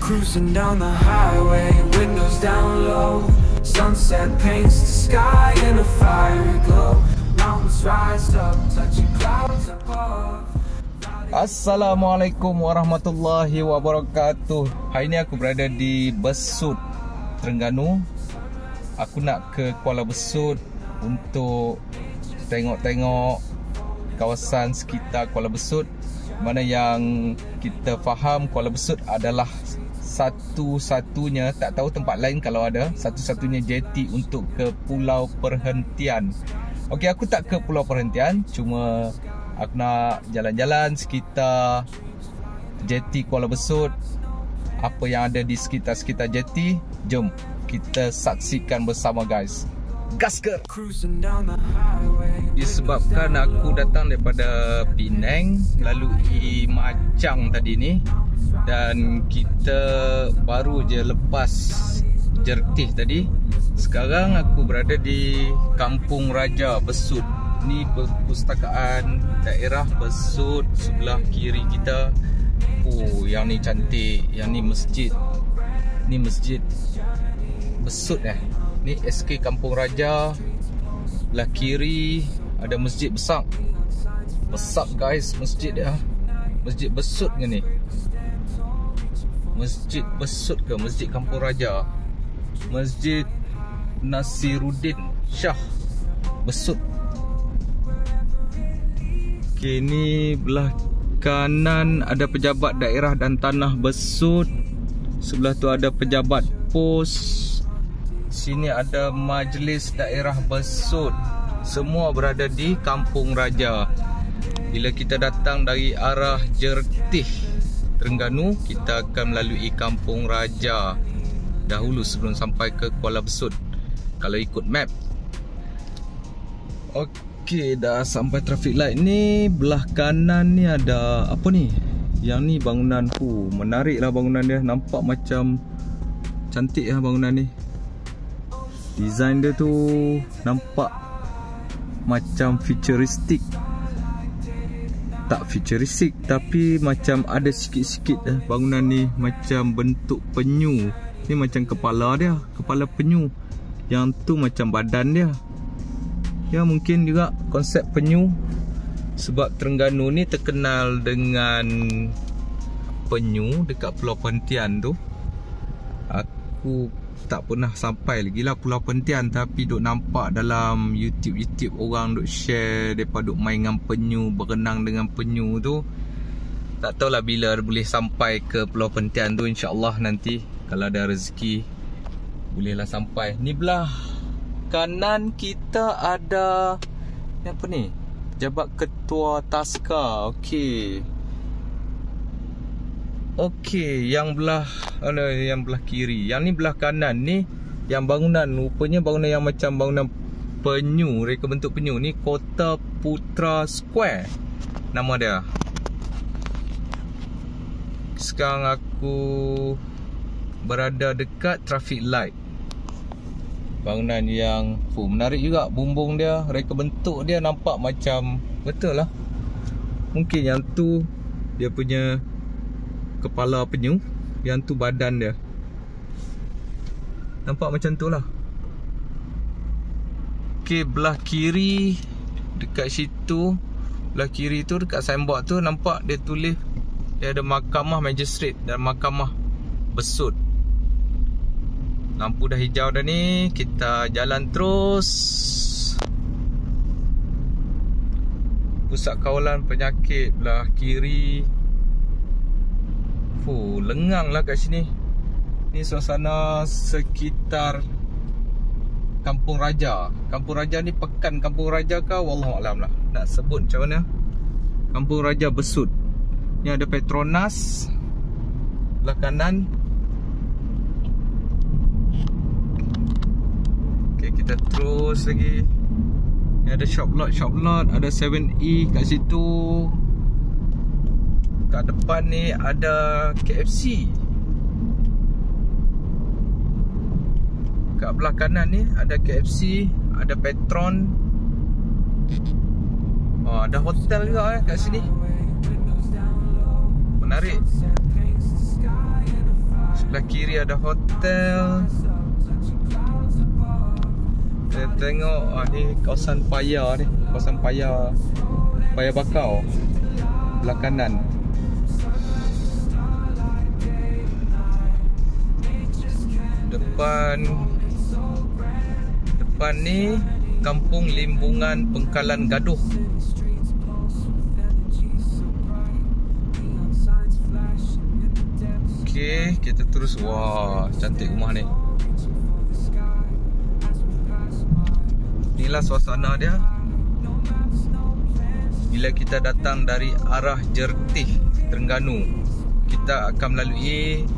Cruising down the highway, windows down low. Sunset paints the sky in a fiery glow. Mountains rise up, touching clouds above. Assalamualaikum warahmatullahi wabarakatuh. Hari ni aku berada di Besut, Terengganu. Aku nak ke Kuala Besut untuk tengok-tengok kawasan sekitar Kuala Besut. Mana yang kita faham Kuala Besut adalah satu-satunya, tak tahu tempat lain kalau ada, satu-satunya jeti untuk ke pulau perhentian. Okey, aku tak ke pulau perhentian, cuma aku nak jalan-jalan sekitar jeti Kuala Besut. Apa yang ada di sekitar jeti, jom kita saksikan bersama guys. Gasker! Disebabkan aku datang daripada Penang melalui Machang tadi ni, dan kita baru je lepas Jertih tadi. Sekarang aku berada di Kampung Raja Besut. Ni perpustakaan daerah Besut sebelah kiri kita. Oh, yang ni cantik. Yang ni masjid. Ni masjid Besut Ni SK Kampung Raja. Belah kiri ada masjid besar. Besar guys masjid dia. Masjid Besut ke ni? Masjid Besut ke Masjid Kampung Raja? Masjid Nasiruddin Shah Besut. Okay, ni belah kanan ada pejabat daerah dan tanah Besut. Sebelah tu ada pejabat pos. Sini ada majlis daerah Besut. Semua berada di Kampung Raja. Bila kita datang dari arah Jertih Terengganu, kita akan melalui Kampung Raja dahulu sebelum sampai ke Kuala Besut, kalau ikut map. Okey, dah sampai traffic light ni. Belah kanan ni ada apa ni? Yang ni bangunan. Menarik lah bangunan dia. Nampak macam cantik lah bangunan ni. Design dia tu nampak macam futuristik. Tak futuristik, tapi macam ada sikit-sikit bangunan ni macam bentuk penyu. Ni macam kepala dia, kepala penyu. Yang tu macam badan dia. Ya, mungkin juga konsep penyu. Sebab Terengganu ni terkenal dengan penyu dekat Pulau Perhentian tu. Aku tak pernah sampai lagi lah Pulau Perhentian, tapi duk nampak dalam YouTube orang duk share depa duk main dengan penyu, berenang dengan penyu tu. Tak tahulah bila boleh sampai ke Pulau Perhentian tu. InsyaAllah nanti kalau ada rezeki bolehlah sampai. Ni belah kanan kita ada apa ni? Pejabat Ketua Taska. Okey, yang belah kiri. Yang ni belah kanan ni, yang bangunan rupanya bangunan yang macam bangunan penyu, reka bentuk penyu. Ni Kota Putra Square nama dia. Sekarang aku berada dekat traffic light. Bangunan yang menarik juga. Bumbung dia, reka bentuk dia nampak macam betul lah. Mungkin yang tu dia punya kepala penyu, yang tu badan dia. Nampak macam tu lah. Okey, belah kiri dekat situ, belah kiri tu dekat signboard tu nampak dia tulis dia ada Mahkamah Magistrate dan Mahkamah Besut. Lampu dah hijau dah ni. Kita jalan terus. Pusat Kawalan Penyakit belah kiri. Lengang lah kat sini. Ni suasana sekitar Kampung Raja. Kampung Raja ni pekan Kampung Raja ke? Wallahualam lah nak sebut macam mana. Kampung Raja Besut. Ni ada Petronas belah kanan. Okay, kita terus lagi. Ni ada shop lot. Ada 7E kat situ. Kat depan ni ada KFC. Kat belah kanan ni ada KFC, ada Petron. Ada hotel juga kat sini. Menarik. Sebelah kiri ada hotel. Kita tengok ni kawasan Paya ni. Kawasan Paya Bakau. Belah kanan. Depan ni Kampung Limbungan Pengkalan Gaduh. Okey, kita terus. Wah, cantik rumah ni. Inilah suasana dia bila kita datang dari arah Jertih, Terengganu. Kita akan melalui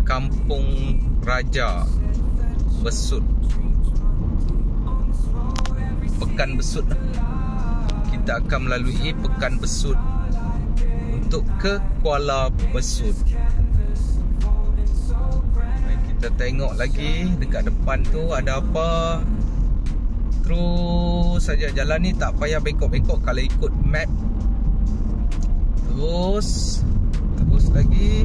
Kampung Raja Besut, Pekan Besut. Kita akan melalui Pekan Besut untuk ke Kuala Besut. Kita tengok lagi dekat depan tu ada apa. Terus saja jalan ni, tak payah bengkok-bengkok kalau ikut map. Terus lagi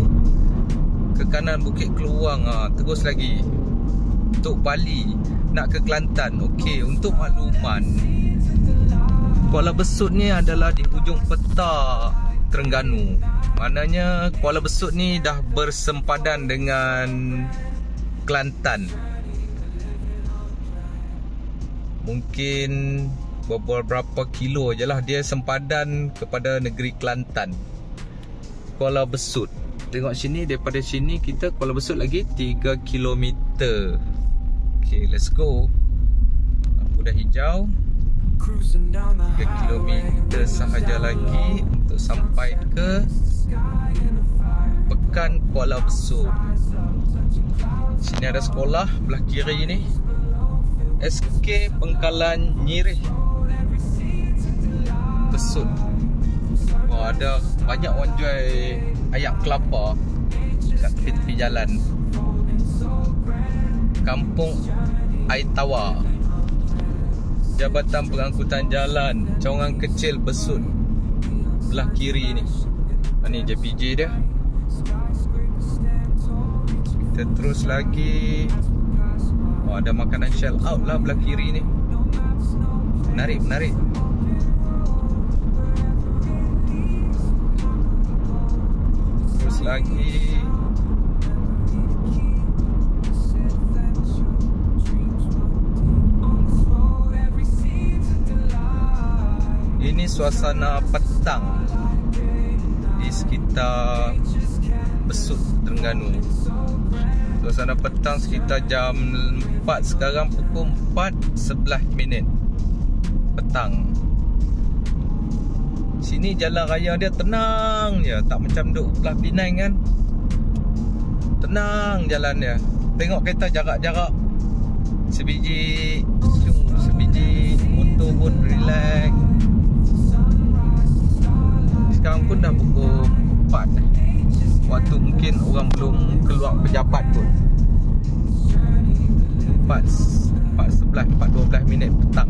ke kanan Bukit Keluang. Terus lagi untuk Bali, nak ke Kelantan. Okey, untuk makluman, Kuala Besut ni adalah di hujung peta Terengganu. Maknanya Kuala Besut ni dah bersempadan dengan Kelantan. Mungkin beberapa kilo je lah dia sempadan kepada negeri Kelantan. Kuala Besut. Tengok sini, daripada sini kita Kuala Besut lagi 3 km. Okay, let's go. Lampu dah hijau. 3 km sahaja lagi untuk sampai ke Pekan Kuala Besut. Sini ada sekolah belah kiri ni, SK Pengkalan Nyirih Besut. Ada banyak orang jual ayam kelapa kat tepi-tepi jalan. Kampung Aitawa, Jabatan Pengangkutan Jalan Cawangan Kecil Besut belah kiri ni. Ni JPJ dia. Kita terus lagi. Ada makanan shell out lah belah kiri ni. Menarik. Terus lagi. Ini suasana petang di sekitar Besut, Terengganu. Suasana petang sekitar jam 4. Sekarang pukul 4.11 petang. Sini jalan raya dia tenang je, tak macam duk belah Penang kan. Tenang jalan dia. Tengok kereta jarak-jarak sebiji motor pun relax. Sekarang pun dah pukul 4. Waktu mungkin orang belum keluar pejabat pun. 4.12 petang.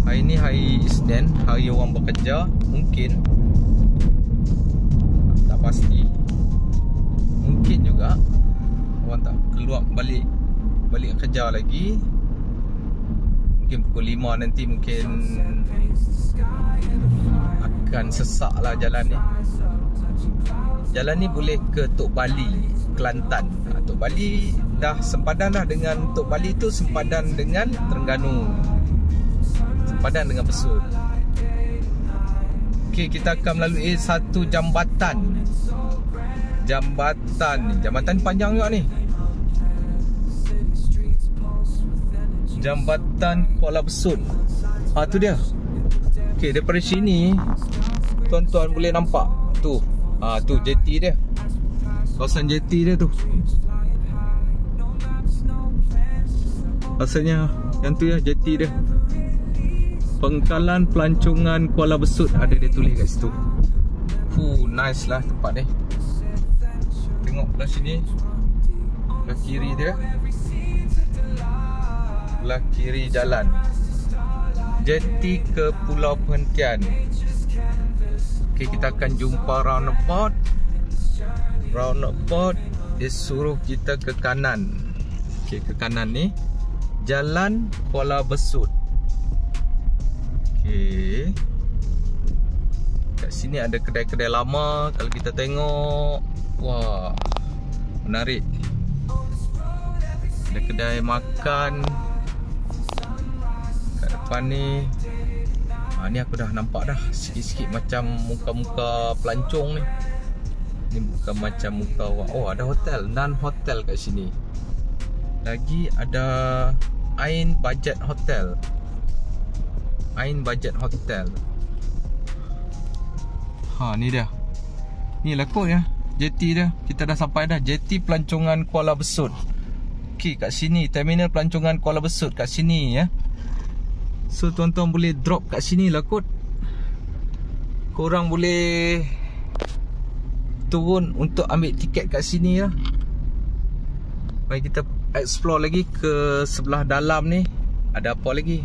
Hari ni hari Isnin, hari orang bekerja. Mungkin, tak pasti. Mungkin juga orang tak keluar balik kerja lagi. Mungkin pukul 5 nanti mungkin akan sesak lah jalan ni. Jalan ni boleh ke Tok Bali, Kelantan. Tok Bali dah sempadan lah dengan Tok Bali tu, sempadan dengan Terengganu, sempadan dengan Besut. Okey, kita akan melalui satu jambatan. Jambatan panjang juga ni. Jambatan Kuala Besut. Tu dia. Okey, daripada sini tuan-tuan boleh nampak tu. Tu jeti dia. Kawasan jeti dia tu. Rasanya yang tu ya, jeti dia. Pengkalan Pelancongan Kuala Besut ada dia tulis kat situ. Nice lah tempat ni. Tengok belah sini, belah kiri dia, belah kiri jalan jeti ke Pulau Perhentian. Okay, kita akan jumpa roundabout. roundabout, dia suruh kita ke kanan. Okey, ke kanan ni Jalan Kuala Besut. Okey, kat sini ada kedai-kedai lama. Kalau kita tengok, wah, menarik. Ada kedai makan kat depan ni. Ni aku dah nampak dah sikit-sikit macam muka-muka pelancong ni. Ni bukan macam muka orang. Oh, ada hotel, Nan Hotel kat sini. Lagi ada Ain Budget Hotel. Ain Budget Hotel. Ni dia. Ni lah kot ya, jeti dia. Kita dah sampai dah, jeti pelancongan Kuala Besut. Okey, kat sini terminal pelancongan Kuala Besut kat sini ya. So tuan-tuan boleh drop kat sini lah kot. Korang boleh turun untuk ambil tiket kat sini lah. Mari kita explore lagi ke sebelah dalam ni. Ada apa lagi?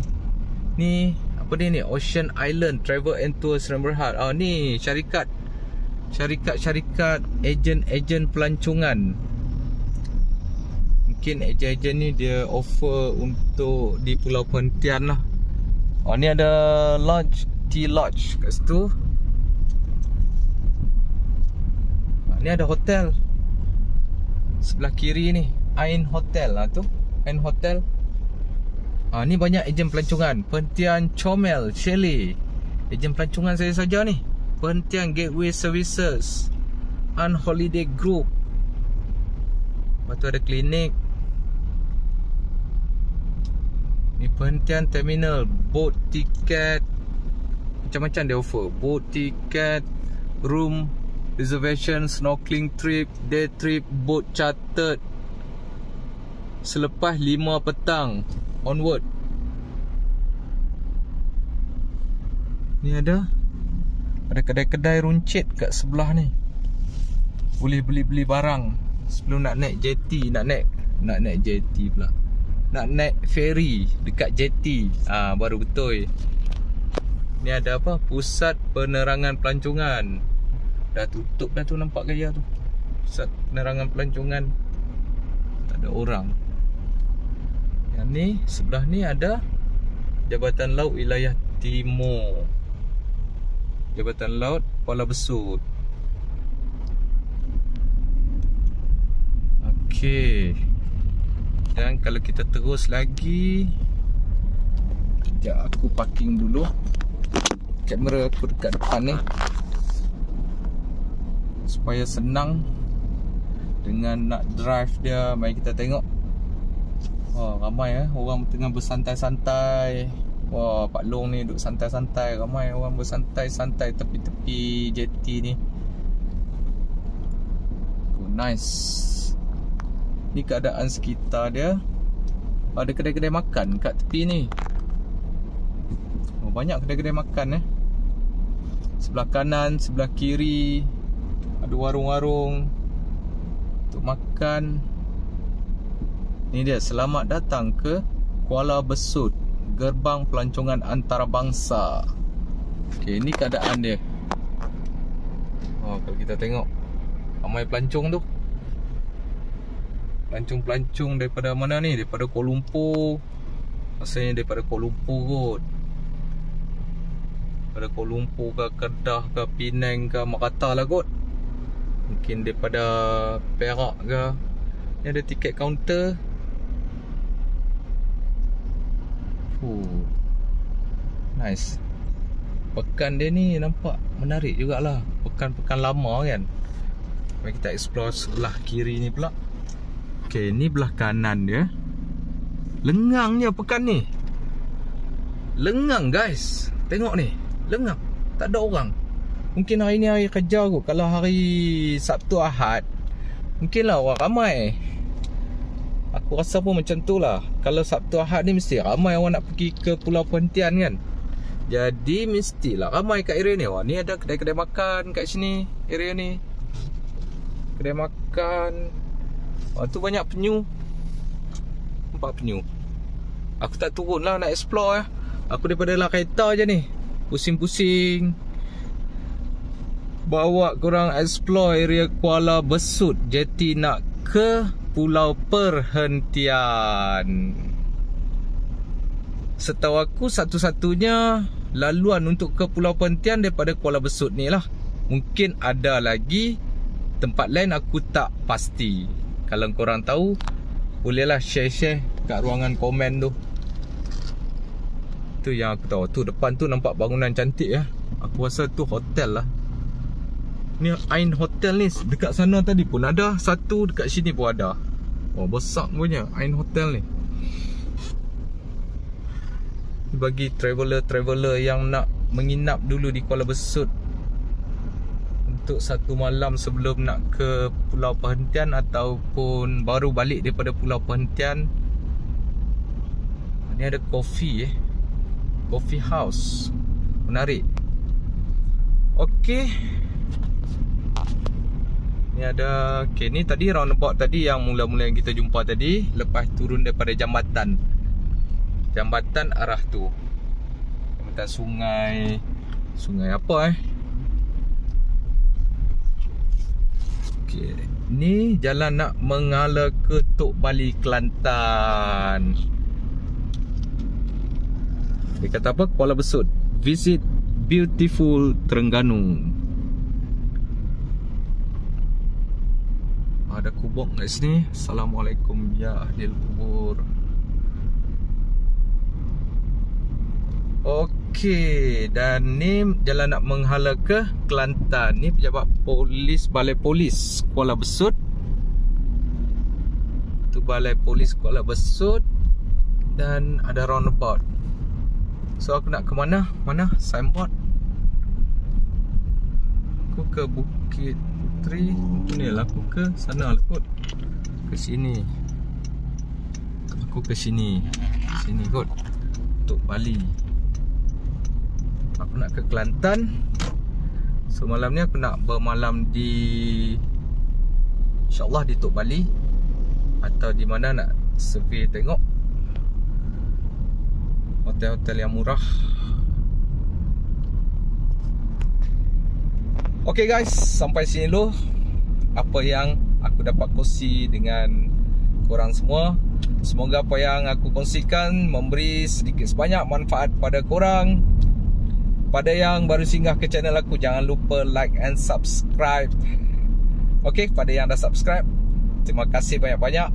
Ni apa ni? Ocean Island Travel and Tour Sdn Bhd. Ni syarikat ejen pelancongan. Mungkin ejen-ejen ni dia offer untuk di Pulau Perhentian lah. Ni ada lodge, tea lodge kat situ. Ni ada hotel sebelah kiri ni, Ain Hotel lah tu, Ain Hotel. Ni banyak ejen pelancongan. Perhentian Comel Chalet, ejen pelancongan saya saja ni. Perhentian Gateway Services, An Holiday Group. Lepas tu ada klinik. Ni perhentian terminal, boat tiket, macam-macam dia offer. Boat tiket, room reservation, snorkeling trip, day trip, boat chartered selepas 5 petang onward. Ni ada kedai-kedai runcit kat sebelah ni. Boleh beli-beli barang sebelum nak naik jeti. Nak naik jeti pula, nak naik ferry dekat jeti. Baru betul. Ni ada apa? Pusat Penerangan Pelancongan. Dah tutup dah tu, nampak gaya tu. Pusat Penerangan Pelancongan, tak ada orang. Yang ni, sebelah ni ada Jabatan Laut Wilayah Timur, Jabatan Laut Kuala Besut. Okey. Dan kalau kita terus lagi, sekejap aku parking dulu kamera aku dekat depan ni, supaya senang dengan nak drive dia. Mari kita tengok. Ramai orang tengah bersantai-santai. Pak Long ni duduk santai-santai. Ramai orang bersantai-santai tepi-tepi jeti ni. Nice. Ni keadaan sekitar dia. Ada kedai-kedai makan kat tepi ni. Banyak kedai-kedai makan sebelah kanan, sebelah kiri ada warung-warung untuk makan. Ni dia, selamat datang ke Kuala Besut, gerbang pelancongan antarabangsa. Okey, ni keadaan dia. Kalau kita tengok, ramai pelancong tu. Pelancong-pelancong daripada mana ni? Daripada Kuala Lumpur. Rasanya daripada Kuala Lumpur kot. Daripada Kuala Lumpur ke, Kedah ke, Penang ke, Makata lah kot. Mungkin daripada Perak ke. Ni ada tiket kaunter. Nice. Pekan dia ni nampak menarik jugalah. Pekan-pekan lama kan. Mari kita explore sebelah kiri ni pula. Okey, ni belah kanan dia. Lengang je pekan ni. Lengang guys. Tengok ni, lengang. Tak ada orang. Mungkin hari ni hari kerja kot. Kalau hari Sabtu Ahad, mungkinlah orang ramai. Aku rasa pun macam tu lah. Kalau Sabtu Ahad ni mesti ramai orang nak pergi ke Pulau Perhentian kan. Jadi mestilah ramai kat area ni. Ni ada kedai-kedai makan kat sini, area ni. Kedai makan. Tu banyak penyu. Nampak penyu. Aku tak turun lah nak explore Aku daripada dalam kereta je ni, pusing-pusing. bawa korang explore area Kuala Besut. Jeti nak ke Pulau Perhentian. Setahu aku satu-satunya laluan untuk ke Pulau Perhentian daripada Kuala Besut ni lah. Mungkin ada lagi tempat lain, aku tak pasti. Kalau korang tahu, bolehlah share-share kat ruangan komen tu. Tu yang aku tahu. Tu depan tu nampak bangunan cantik ya. Aku rasa tu hotel lah. Ni Ain Hotel ni dekat sana tadi pun ada satu, dekat sini pun ada. Oh, besar punya Ain Hotel ni. Bagi traveller-traveller yang nak menginap dulu di Kuala Besut untuk satu malam sebelum nak ke Pulau Perhentian ataupun baru balik daripada Pulau Perhentian. Ni ada coffee coffee house. Menarik. Okey. Ni ada, okey, ni tadi roundabout tadi yang mula-mula yang kita jumpa tadi. Lepas turun daripada jambatan arah tu, jambatan sungai apa okey, ni jalan nak mengalar ke Tok Bali, Kelantan. Dia kata apa? Kuala Besut, visit beautiful Terengganu. Ada kubur kat sini. Assalamualaikum ya ahlil kubur. Okey, dan ni jalan nak menghala ke Kelantan. Ni pejabat polis, Balai Polis Kuala Besut. Tu Balai Polis Kuala Besut. Dan ada roundabout. So aku nak ke mana? Mana signboard? Aku ke Bukit Puteri. Ni lah, aku ke sana lah kot. Ke sini. Aku ke sini. Sini kot. Tok Bali. Aku nak ke Kelantan. So malam ni aku nak bermalam di, InsyaAllah di Tok Bali. Atau di mana nak survey tengok hotel-hotel yang murah. Okay guys, sampai sini dulu apa yang aku dapat kongsi dengan korang semua. Semoga apa yang aku kongsikan memberi sedikit sebanyak manfaat pada korang. Pada yang baru singgah ke channel aku, jangan lupa like and subscribe. Okay, pada yang dah subscribe, terima kasih banyak-banyak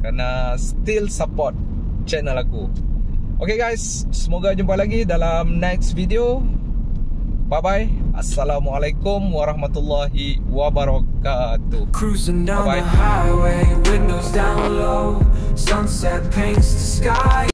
kerana still support channel aku. Okay guys, semoga jumpa lagi dalam next video. Bye-bye. Assalamualaikum warahmatullahi wabarakatuh. Cruising down Bye-bye. the highway, windows down low, sunset paints the sky.